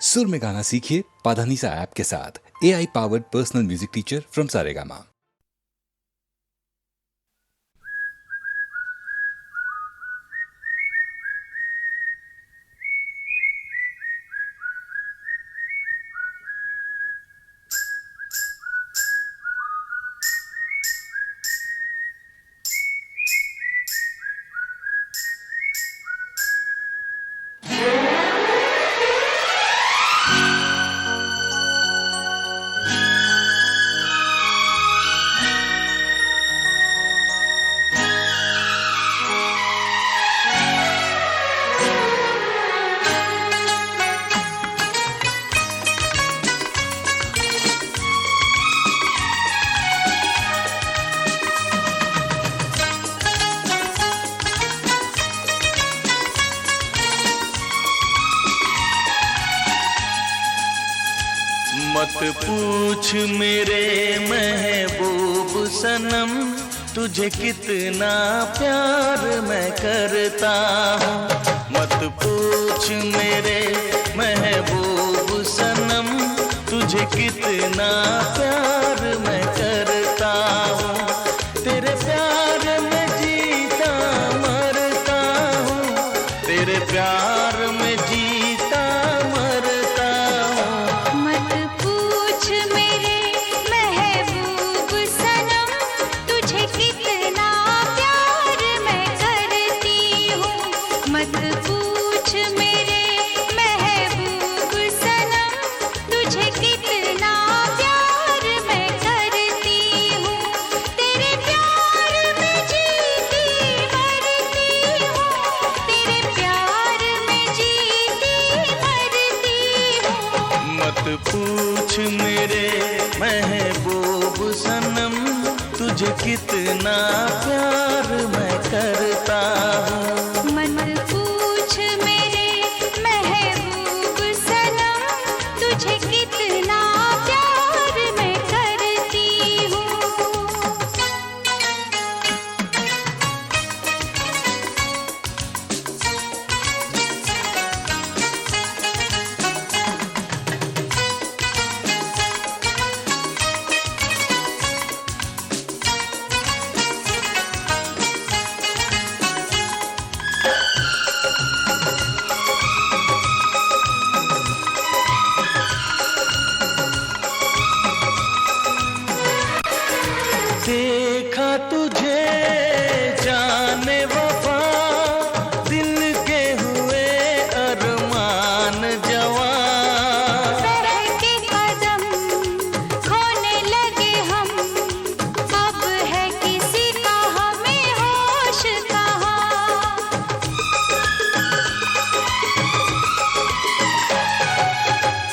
सुर में गाना सीखिए पाधानीसा ऐप के साथ। AI powered personal music teacher from Saregama. मत पूछ मेरे महबूब सनम, तुझे कितना प्यार मैं करता हूँ। मत पूछ मेरे महबूब सनम, तुझे कितना प्यार मैं करता हूँ। तेरे प्यार में जीता मरता हूँ, तेरे प्यार में जीता मरता हूँ। मत पूछ मेरे महबूब सनम, तुझे कितना प्यार मैं करती हूँ। मत पूछ मेरे महबूब सनम, तुझे कितना प्यार मैं करती हूँ। तेरे प्यार में जीती मरती हूँ, तेरे प्यार में जीती मरती हूँ। मत पूछ मेरे महबूब सनम, तुझे कितना प्यार मैं करता हूँ। मत पूछ मेरे महबूब सनम, तुझे कितना प्यार मैं करती हूँ। देखा तुझे जाने वफा, दिल के हुए अरमान जवान। बहके कदम खोने लगे हम, अब है किसी का हमें होश कहाँ।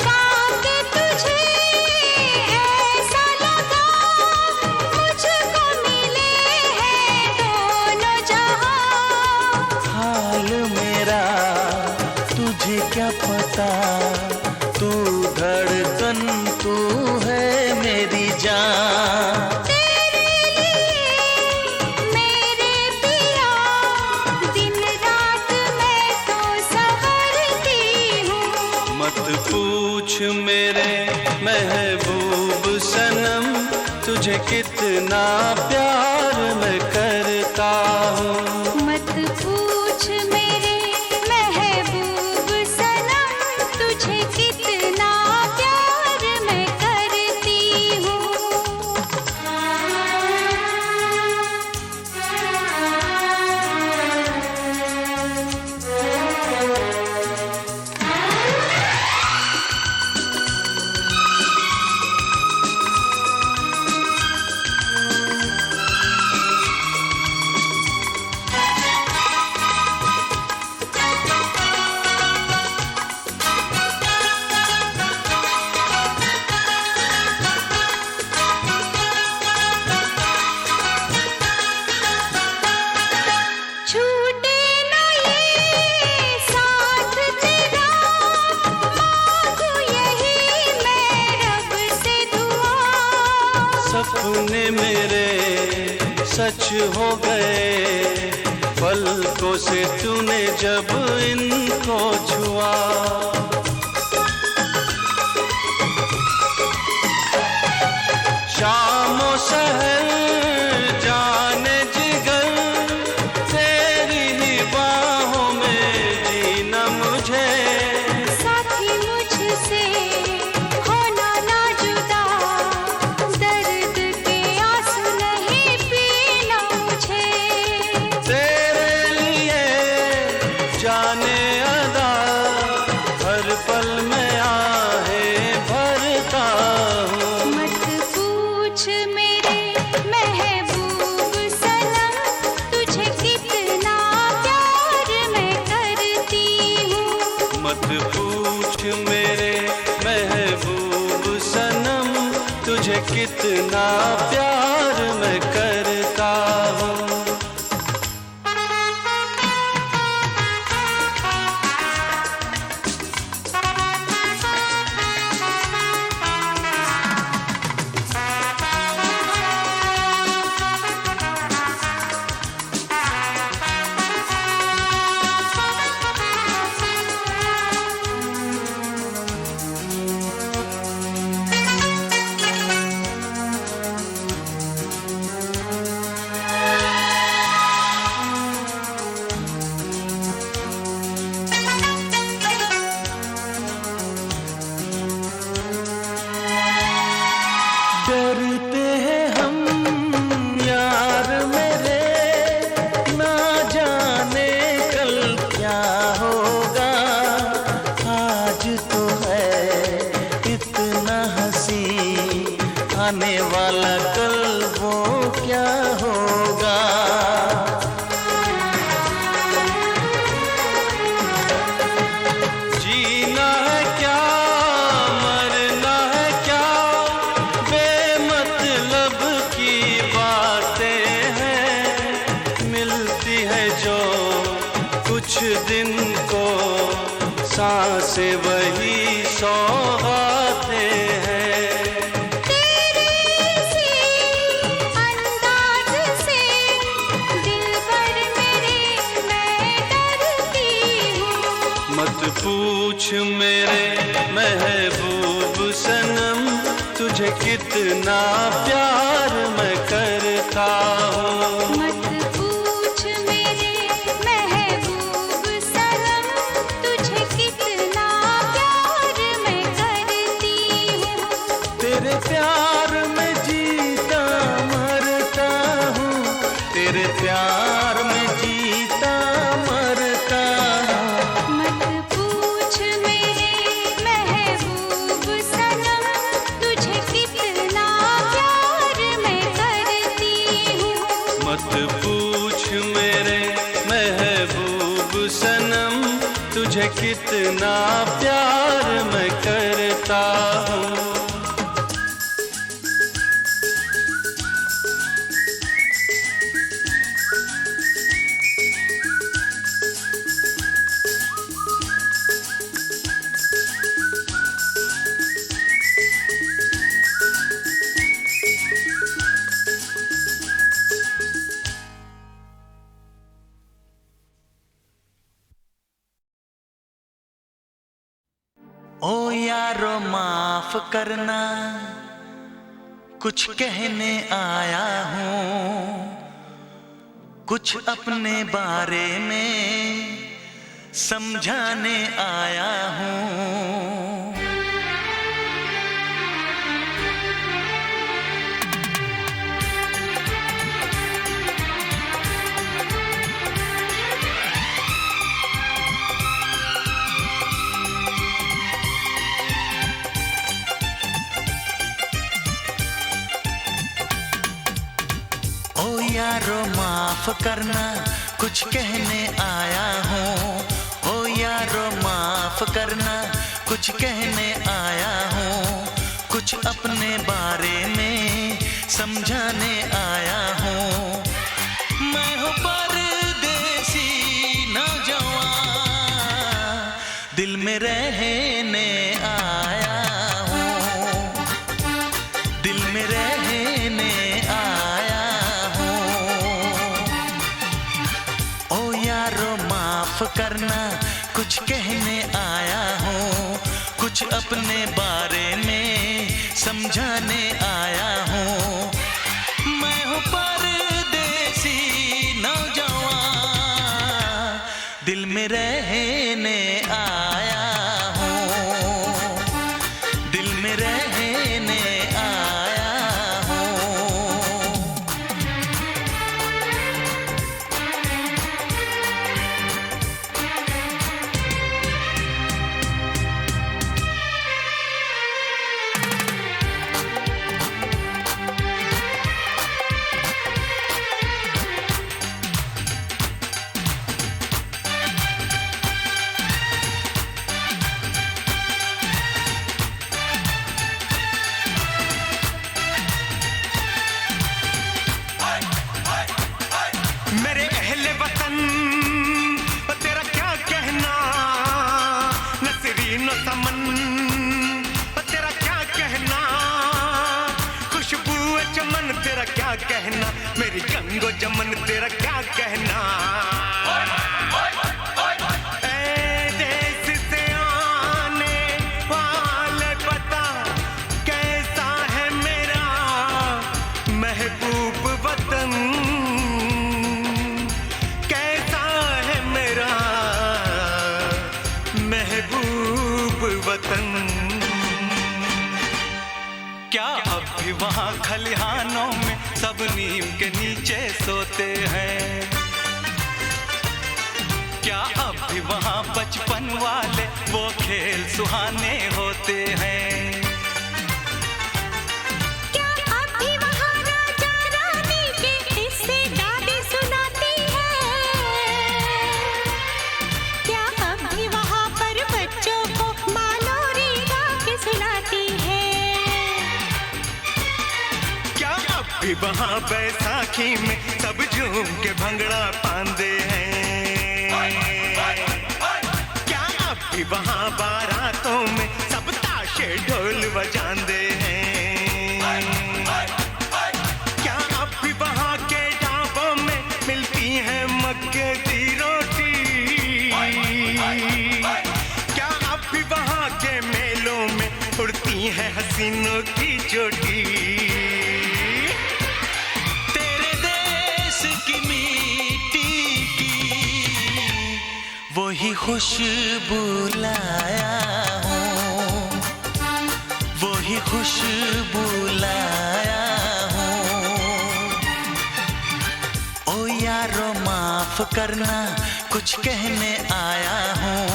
पाके तुझे ऐसा लगा, मुझको मिले हैं दोनों जहां। हाल मेरा तुझे क्या पता, तू धड़कन तू है मेरी जान। तेरे लिए मेरे पिया, दिन रात मैं तो संवरती हूँ। मत पूछ मेरे महबूब सनम, तुझे कितना प्यार मैं करता हूँ। मत पूछ मेरे महबूब सनम, तुझे कितना प्यार मैं करती हूँ। छूटे न ये साथ तेरा, मांगू यही मैं रब से दुआ। सपने मेरे सच हो गए, पलकों से तूने जब इनको छुआ। पल में आहें भरता हूँ। मत पूछ मेरे महबूब सनम, तुझे कितना प्यार मैं करती हूँ। मत पूछ मेरे महबूब सनम, तुझे कितना प्यार मैं करता हूँ। डरते हैं हम यार मेरे, ना जाने कल क्या होगा। आज तो है इतना हंसी, आने वाला कल वो क्या होगा। जीना है क्या, मरना है क्या, बेमतलब की बातें हैं। मिलती है जो कुछ दिन को, सांसें वही सौगातें हैं। तेरे से अंदाज से दिलबर मेरे मैं डरती हूँ। मत पूछ मेरे महबूब सनम, तुझे कितना प्यार मैं करता हूँ। मत पूछ मेरे महबूब सनम, तुझे कितना प्यार मैं करती हूँ। तेरे प्यार में जीता मरता हूँ, तेरे प्यार में जीता मरता हूँ। मत पूछ मेरे महबूब सनम, तुझे कितना प्यार मैं करती हूँ। मत पूछ मेरे महबूब सनम, तुझे कितना प्यार मैं करता हूँ। ओ यारो माफ करना, कुछ कहने आया हूँ, कुछ अपने बारे में समझाने आया हूँ। ओ यारो माफ करना, कुछ कहने आया हूँ। ओ यारो माफ करना, कुछ कहने आया हूँ, कुछ अपने बारे में समझाने आया हूँ। मैं हूँ परदेसी नौजवान, दिल में रहने आया हूँ, दिल में रहने आया हूँ। ओ यारो माफ करना, कुछ कहने आया हूँ, कुछ अपने बारे में समझाने आया हूँ। मैं हूँ परदेसी नौजवान, दिल में रहने आया हूँ, दिल में रहने आया हूँ। कहना, मेरी गंगो जमन तेरा क्या कहना। ए देश से आने वाले पता कैसा है मेरा महबूब वतन, कैसा है मेरा महबूब वतन। क्या अब भी वहाँ खलिहानों में सब नीम के नीचे सोते हैं? क्या अब भी वहाँ बचपन वाले वो खेल सुहाने होते हैं? क्या अब भी वहाँ राजा रानी के किस्से दादी सुनाती है? क्या अब भी वहाँ पर बच्चों को माँ लोरी गा के सुनाती है? क्या अब भी वहाँ बैसाखी में सब झूम के भंगड़ा पांदे हैं? क्या अब भी वहाँ बारातों में सब ताशे ढोल बजांदे हैं? क्या अब भी वहाँ के ढाबों में मिलती है मक्के की रोटी? क्या अब भी वहाँ के मेलों में उड़ती है हसीनों की चोटी? तेरे देश की मिट्टी की वही खुशबू लाया हूँ, वही खुशबू लाया हूँ। ओ यारो माफ करना, कुछ कहने आया हूँ,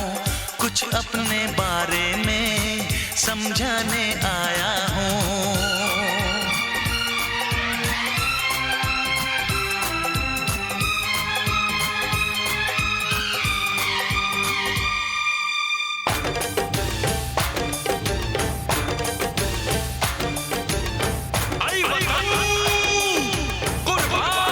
कुछ अपने बारे में समझाने आया हूँ। आई वतन कुर्बान।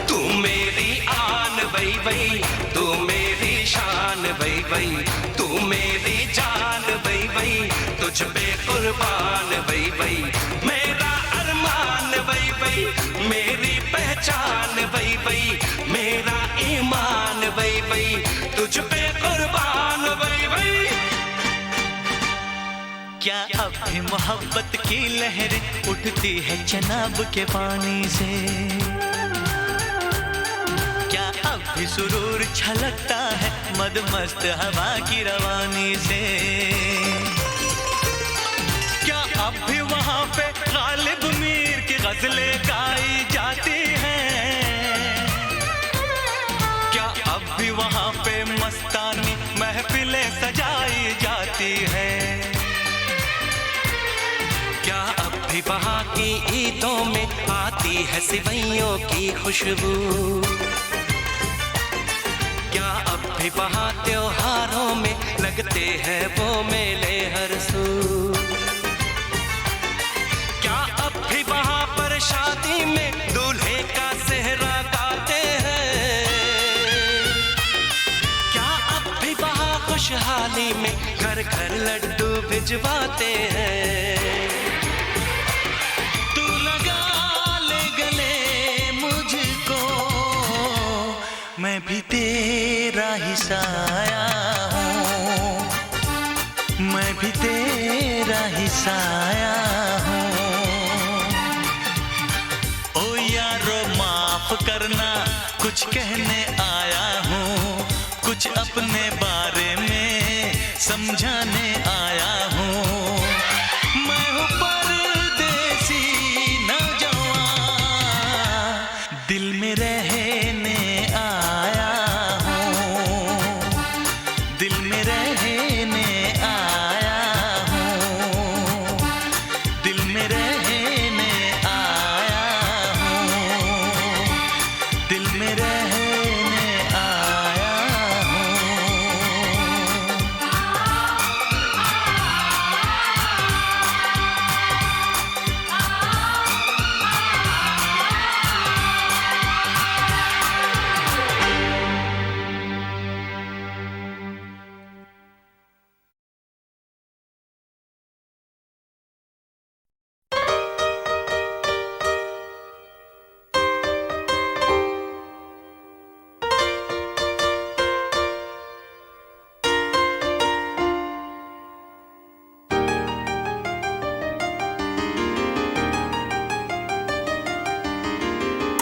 तू मेरी आन वही वही, तू मेरी शान वही वही, तू मेरी जान वही वही, तुझ पे कुर्बान वही वही, मेरा अरमान वही वही, मेरी पहचान वही वही, मेरा ईमान वही वही, तुझ पे कुर्बान वही वही। क्या अब भी मोहब्बत की लहरें उठती है चनाब के पानी से? क्या अब भी सुरूर छलकता है मदमस्त हवा की रवानी से? क्या अब भी वहाँ पे गालिब मीर की गजलें गाई जाती हैं? क्या अब भी वहाँ पे मस्तानी महफिलें सजाई जाती हैं? क्या अब भी वहाँ की ईदों में आती है सिवैयों की खुशबू? क्या अब भी वहाँ त्योहारों में लगते हैं वो मेले हर सू? क्या अब भी वहाँ पर शादी में दूल्हे का सेहरा गाते हैं? क्या अब भी वहाँ खुशहाली में घर घर लड्डू भिजवाते हैं? तू लगा ले गले मुझको, मैं भी तेरा ही साया हूँ, मैं भी तेरा ही साया हूँ। ओ यारो माफ करना, कुछ कहने आया हूँ, कुछ अपने बारे में समझाने आया हूँ। मैं हूँ परदेसी नौजवान, दिल में रहने आया हूँ, दिल में रहने आया हूँ, दिल में रहने आया हूँ, दिल में रहने आया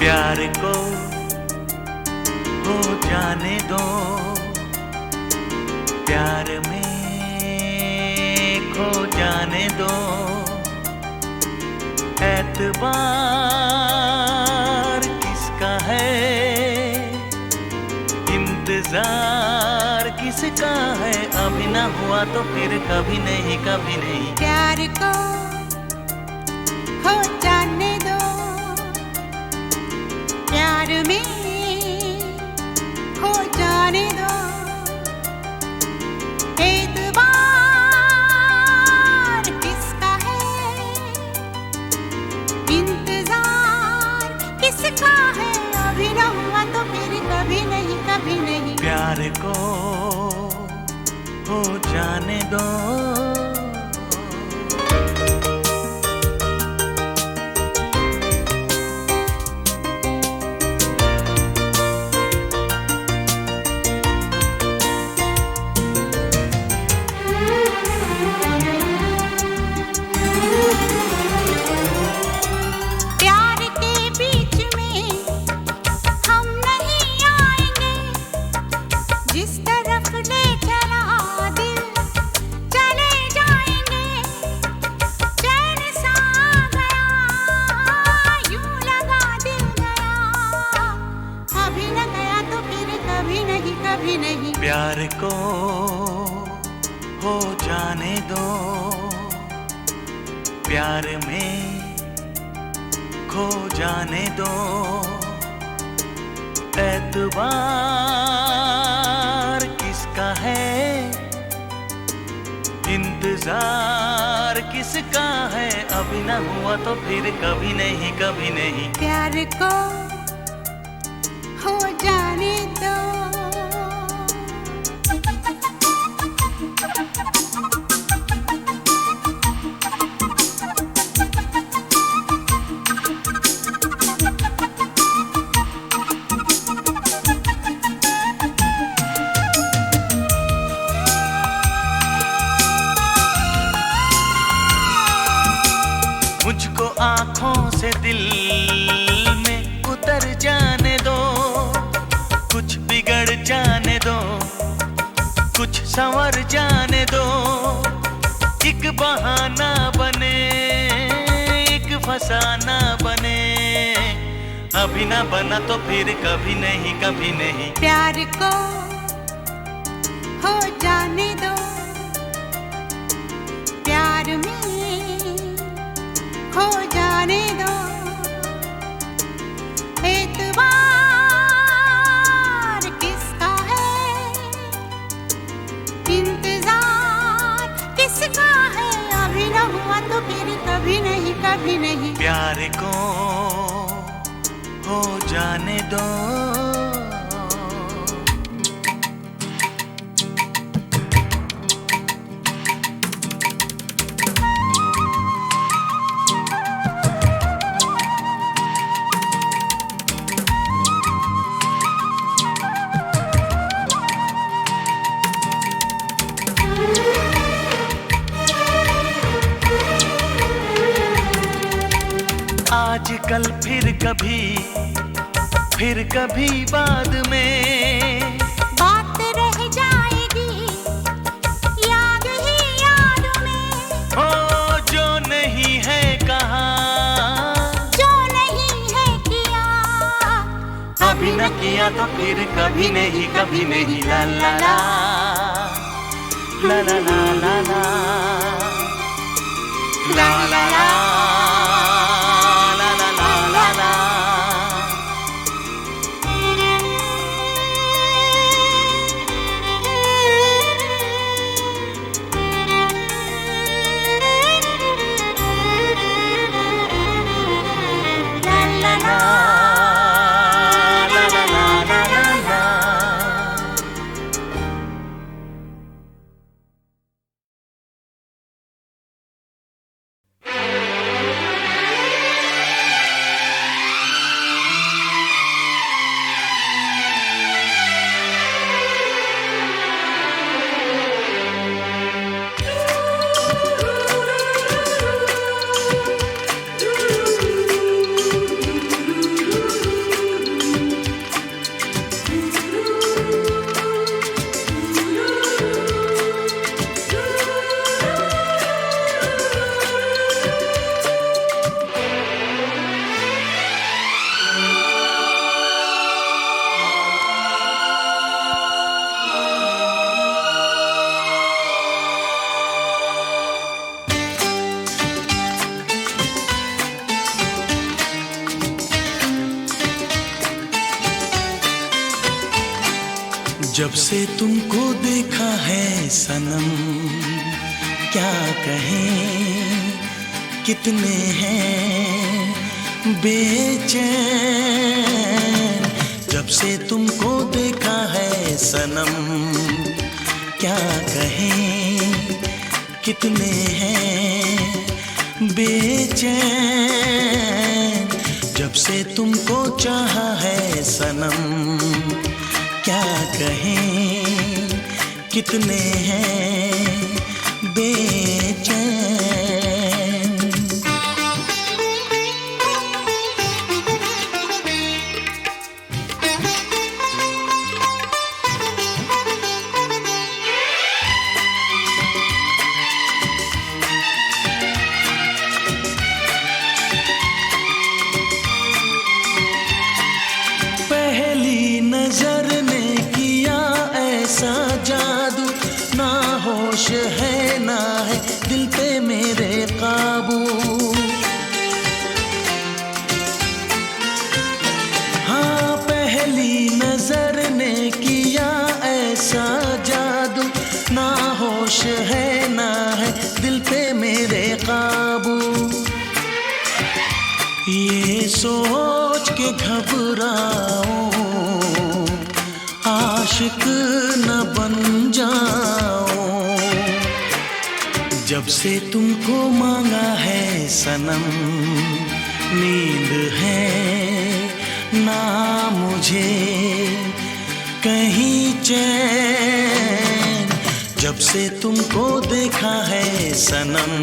प्यार को हो जाने दो, प्यार में खो जाने दो, एतबार किसका है, इंतजार किसका है, अभी ना हुआ तो फिर कभी नहीं, कभी नहीं। प्यार को हो जाने दो, प्यार में हो जाने दो, एतबार किसका है, इंतजार किसका है, अभी ना हुआ तो फिर कभी नहीं, कभी नहीं। प्यार को हो जाने दो। प्यार के बीच में हम नहीं आएंगे, जिस तरफ ले चला दिल चले जाएंगे, चैन सा गया यूं लगा दिल गया, अभी न गया तो फिर कभी नहीं, कभी नहीं। प्यार को हो जाने दो, प्यार में खो जाने दो, एतबार किसका है, इंतजार किसका है, अभी ना हुआ तो फिर कभी नहीं, कभी नहीं। प्यार को हो जाने दो। मुझको आँखों से दिल में उतर जाने दो, कुछ बिगड़ जाने दो, कुछ संवर जाने दो, एक बहाना बने, एक फसाना बने, अभी ना बना तो फिर कभी नहीं, कभी नहीं। प्यार को हो जाने दो, प्यार में हो जाने दो, एतबार किसका है, इंतजार किसका है, अभी न हुआ तो फिर कभी नहीं, कभी नहीं। प्यार को हो जाने दो। आजकल फिर कभी बाद में बात रह जाएगी याद ही याद में, हो जो नहीं है कहा, जो नहीं है किया, अभी न किया तो फिर कभी नहीं, कभी नहीं। ला ला ला ला ला ला ला ला ला ला ला। जब से तुमको देखा है सनम, क्या कहें कितने हैं बेचैन। जब से तुमको देखा है सनम, क्या कहें कितने हैं बेचैन। जब से तुमको चाहा है सनम, क्या कहें कितने हैं बेचैन। पहली नजर ने किया ऐसा जादू, ना होश है ना है दिल पे मेरे काबू। हाँ, पहली नजर ने किया ऐसा जादू, ना होश है ना है दिल पे मेरे काबू। ये सोच के घबराऊं आशिक न बन जाऊं। जब से तुमको मांगा है सनम, नींद है ना मुझे कहीं चैन। जब से तुमको देखा है सनम,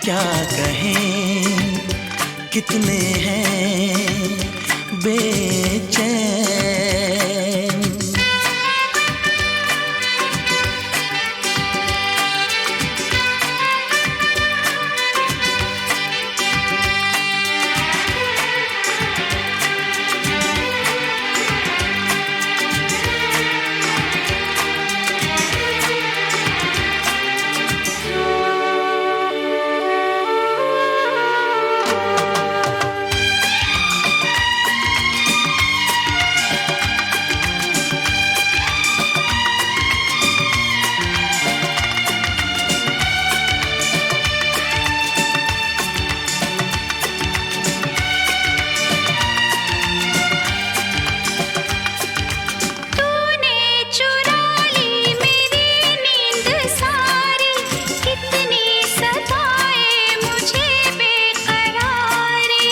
क्या कहें कितने हैं बेचैन। तूने चुरा ली मेरी नींद सारी, कितनी सताए मुझे बेकरारी।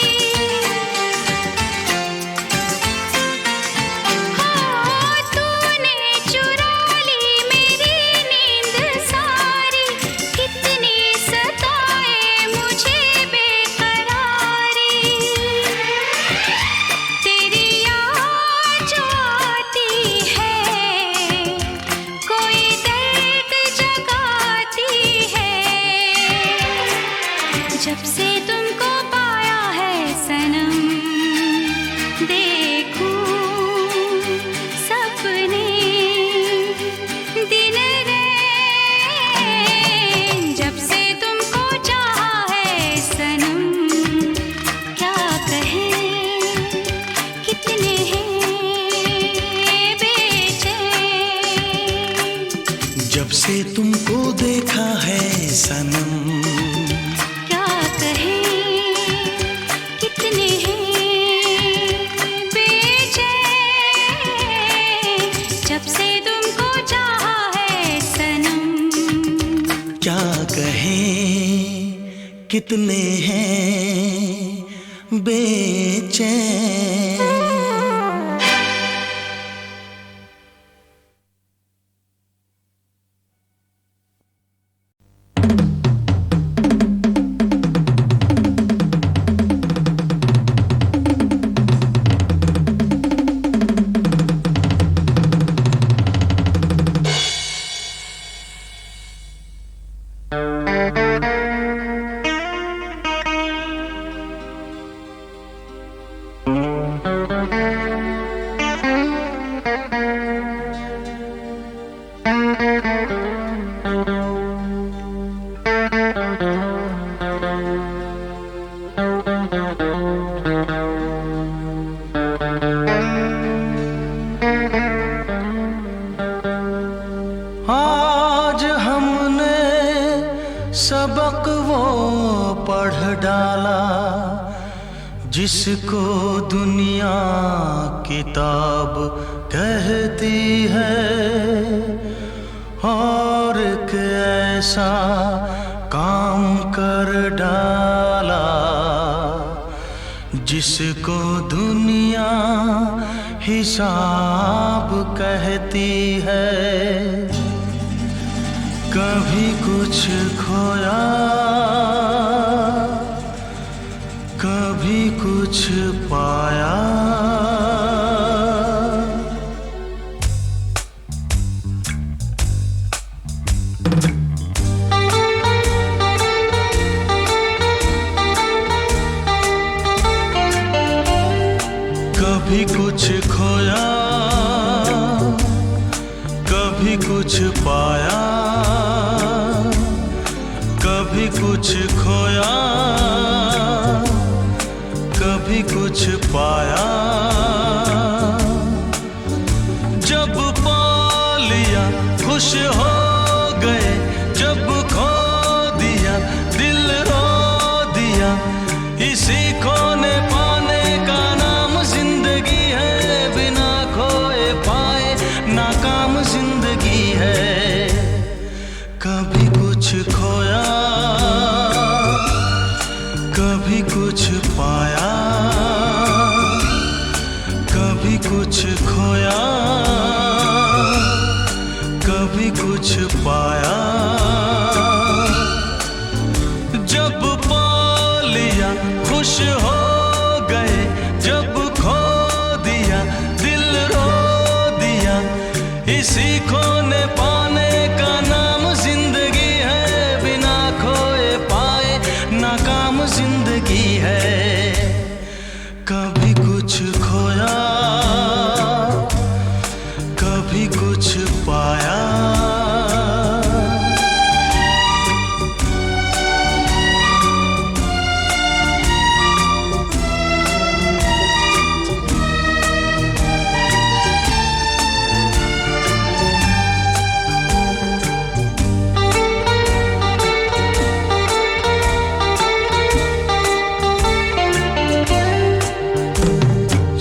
हाँ, तूने चुरा ली मेरी नींद सारी, कितनी सताए मुझे बेकरारी। तेरी याद जो आती है, कोई दर्द जगाती है। जब से तुमको पाया है सनम, देखूं सपने दिन रैन। जब से तुमको चाहा है सनम, क्या कहें कितने हैं बेचैन। जब से तुमको देखा है सनम, क्या कहें कितने हैं बेचैन। जब से तुमको चाहा है सनम, क्या कहें कितने हैं बेचैन। आज हमने सबक वो पढ़ डाला जिसको दुनिया किताब कहती है, और एक ऐसा काम कर डाला जिसको दुनिया हिसाब कहती है। कभी कुछ खोया, कभी कुछ पाया, कभी कुछ खोया, कभी कुछ पाया, कभी कुछ खोया, कभी कुछ पाया। जब पा लिया खुश हो गए, जब खो दिया दिल रो दिया। इसी खोने पाने का नाम जिंदगी है, बिना खोए पाए नाकाम जिंदगी है। कभी कुछ खोया, कभी कुछ पाया, कभी कुछ खोया, कभी कुछ पाया। जब पा लिया खुश हो गए, जब खो दिया दिल रो दिया। इसी खोने पाने का नाम जिंदगी है, बिना खोए पाए नाकाम जिंदगी है। कभी कुछ खोया, कभी कुछ पाया।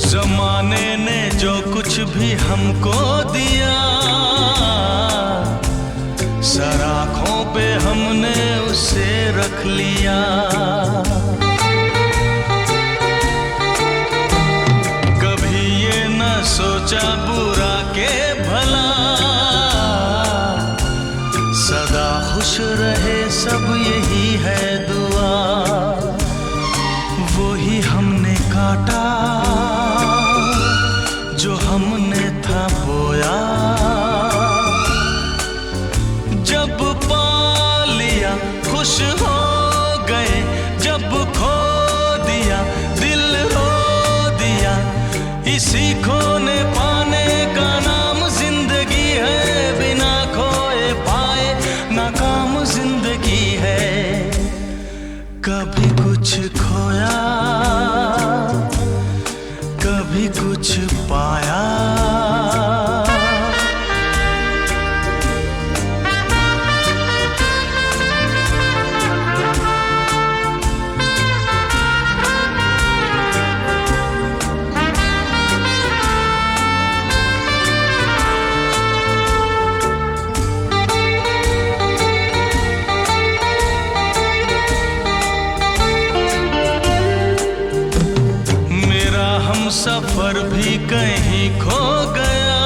जमाने ने जो कुछ भी हमको दिया, सराखों पे हमने उसे रख लिया। कभी ये न सोचा बुरा के भला, सदा खुश रहे सब यही है दुआ। वो ही हमने काटा जो हमने था बोया। जब पा लिया खुश हो गए, जब खो दिया दिल रो दिया। इसी खोने पाने का नाम जिंदगी है, बिना खोए पाए नाकाम जिंदगी है। कभी कुछ खोया, कभी कुछ पाया। सफर भी कहीं खो गया,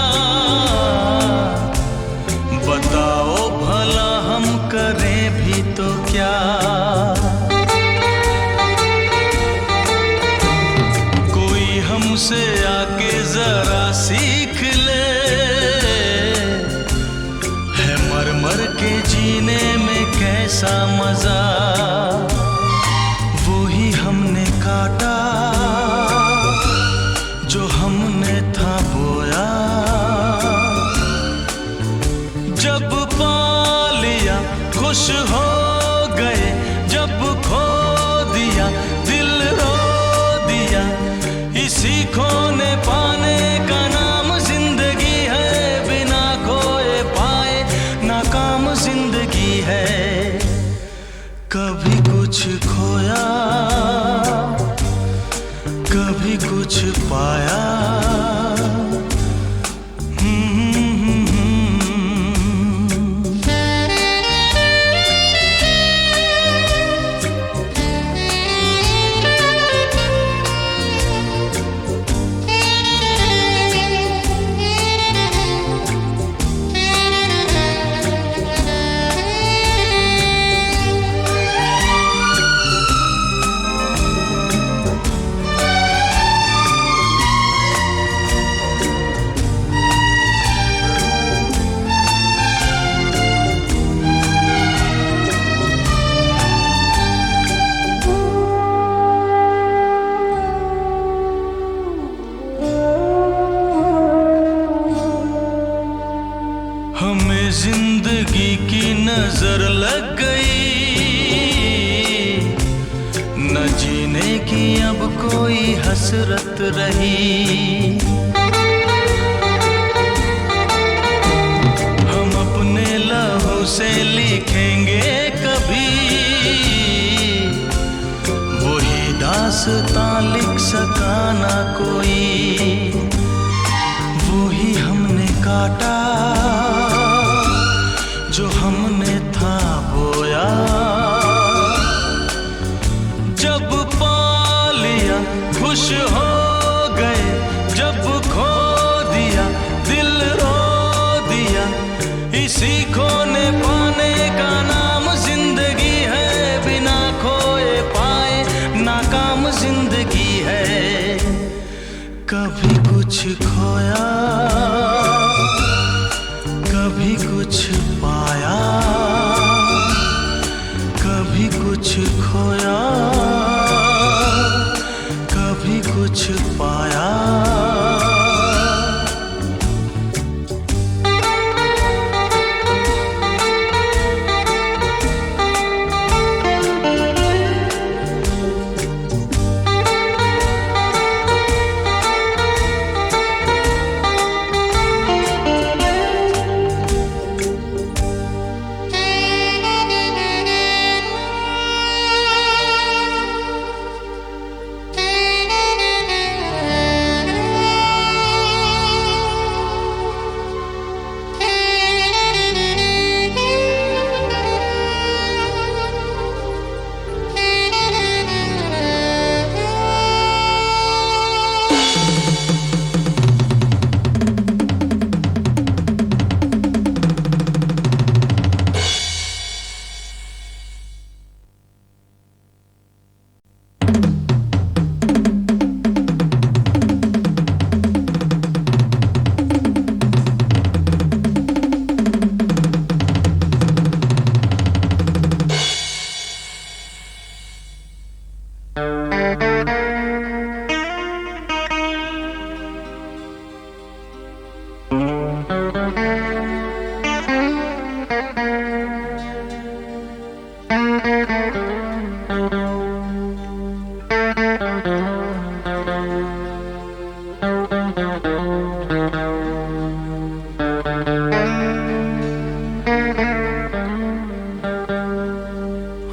बताओ भला हम करें भी तो क्या। कोई हमसे आके जरा सीख ले, है मर मर के जीने में कैसा मजा। वो ही हमने काटा जो हमने था बोया। जब पा लिया खुश हो गए, जब खो दिया दिल रो दिया। इसी खोने पाने का नाम जिंदगी की नजर लग गई, न जीने की अब कोई हसरत रही। हम अपने लहू से लिखेंगे कभी, वही दास्तां लिख सका ना कोई। वही हमने काटा जो हमने था बोया, जब पा लिया खुश हो गए, जब खो दिया दिल रो दिया। इसी खोने पाने का नाम जिंदगी है, बिना खोए पाए नाकाम जिंदगी है। कभी कुछ खोया, कभी कुछ पाया, कभी कुछ खोया, कभी कुछ पाया।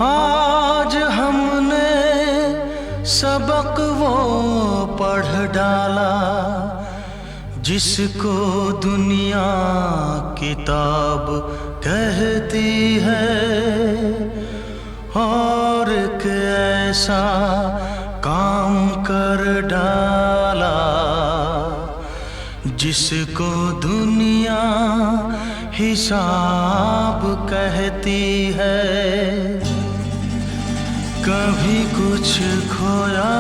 आज हमने सबक वो पढ़ डाला, जिसको दुनिया किताब कहती है। और एक ऐसा काम कर डाला, जिसको दुनिया हिसाब कहती है। कभी कुछ खोया,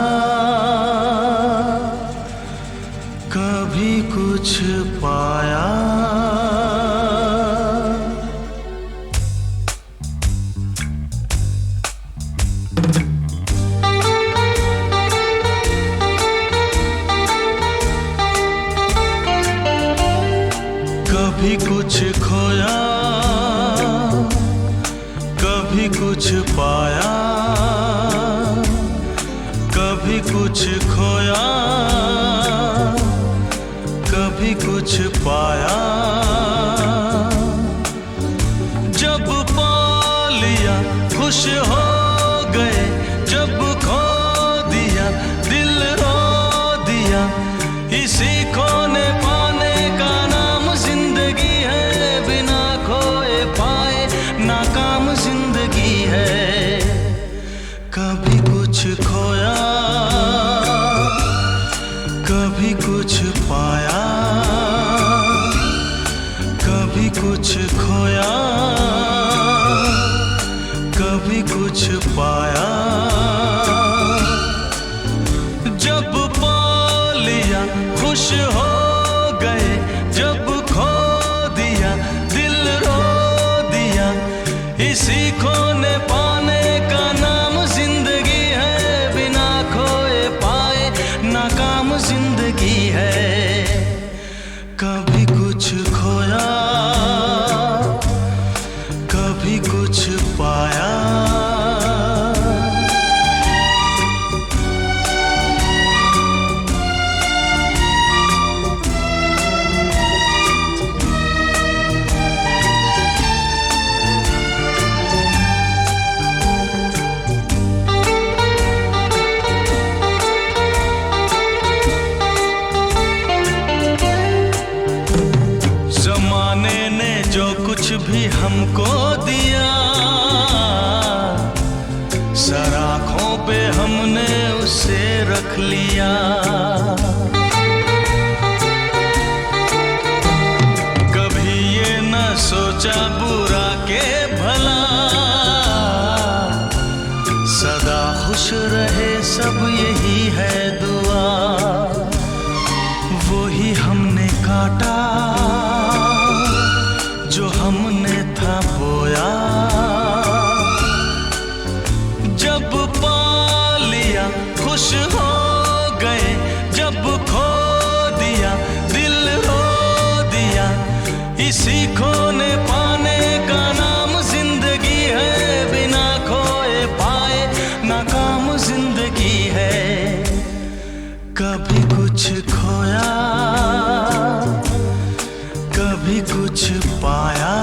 कभी कुछ पाया। कभी कुछ खोया, कभी कुछ पाया। कभी कुछ खोया, कभी कुछ पाया। जब पा लिया खुश हो गए, जब खो दिया दिल रो दिया। इसी खोने पाने का नाम जिंदगी है, बिना खोए पाए नाकाम जिंदगी है। कभी कुछ खोया, कभी कुछ पाया। कभी कुछ खोया, कभी कुछ पाया। जब पा लिया खुश हो गए, जब खो दिया दिल रो दिया। इसी खोने पाने का नाम जिंदगी है, बिना खोए पाए नाकाम जिंदगी है। कभी कुछ खोया, भी हमको दिया, सराखों पे हमने उसे रख लिया। कभी ये न सोचा बुरा के भला, सदा खुश रहे सब यही है दुआ। वो ही हमने काटा जो हमने था बोया, जब पा लिया खुश हो गए, जब खो दिया दिल रो दिया। इसी खोने पाने का नाम जिंदगी है, बिना खोए पाए नाकाम जिंदगी है। कभी कुछ खोया कभी कुछ पाया।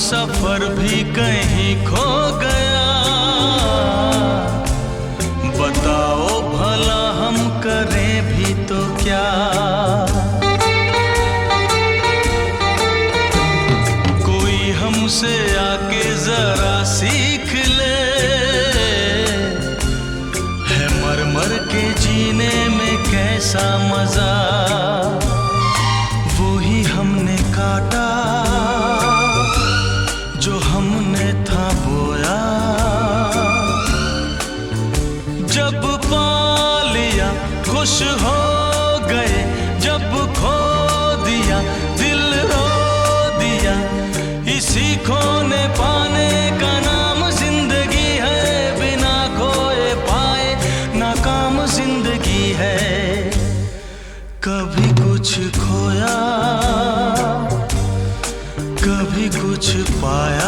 सफर भी कहीं खो गया, बताओ भला हम करें भी तो क्या। कोई हमसे आके जरा सीख ले, है मर मर के जीने में कैसा मजा। वो ही हमने काटा जो हमने था बोया, जब पा लिया खुश हो गए, जब खो दिया दिल रो दिया। इसी खोने पाने का नाम जिंदगी है, बिना खोए पाए नाकाम जिंदगी है। कभी कुछ खोया कभी कुछ पाया।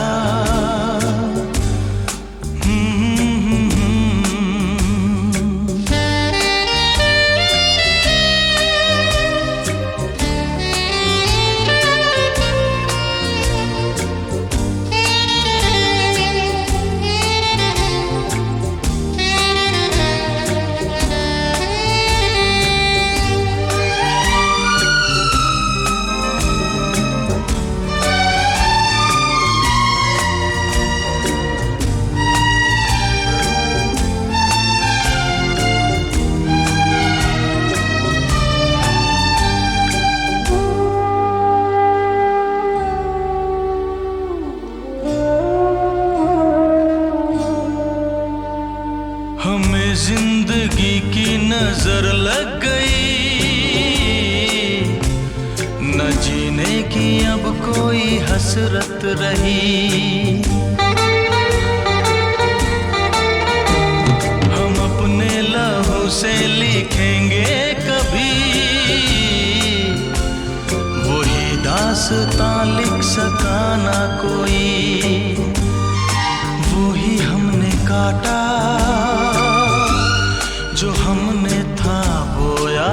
हमें जिंदगी की नजर लग गई, न जीने की अब कोई हसरत रही। हम अपने लहू से लिखेंगे कभी, वही दास्तां लिख सका ना कोई। वही हमने काटा जो हमने था बोया,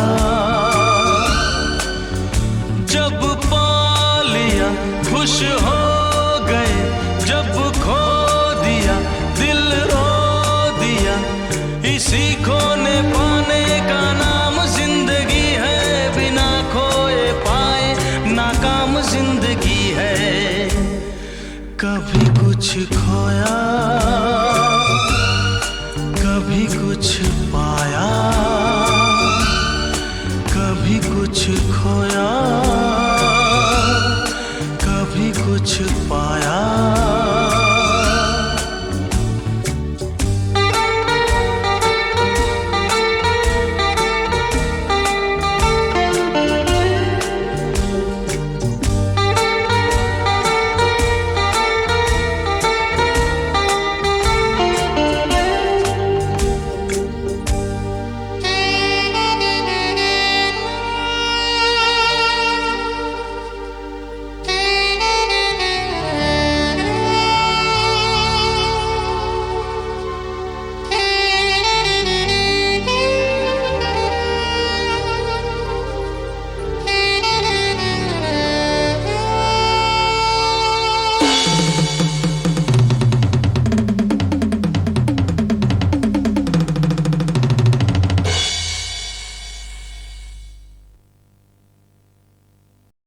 जब पा लिया खुश हो गए, जब खो दिया दिल रो दिया। इसी खोने पाने का नाम जिंदगी है, बिना खोए पाए नाकाम जिंदगी है। कभी कुछ खोया कभी कुछ पाया, कभी कुछ खोया कभी कुछ पाया।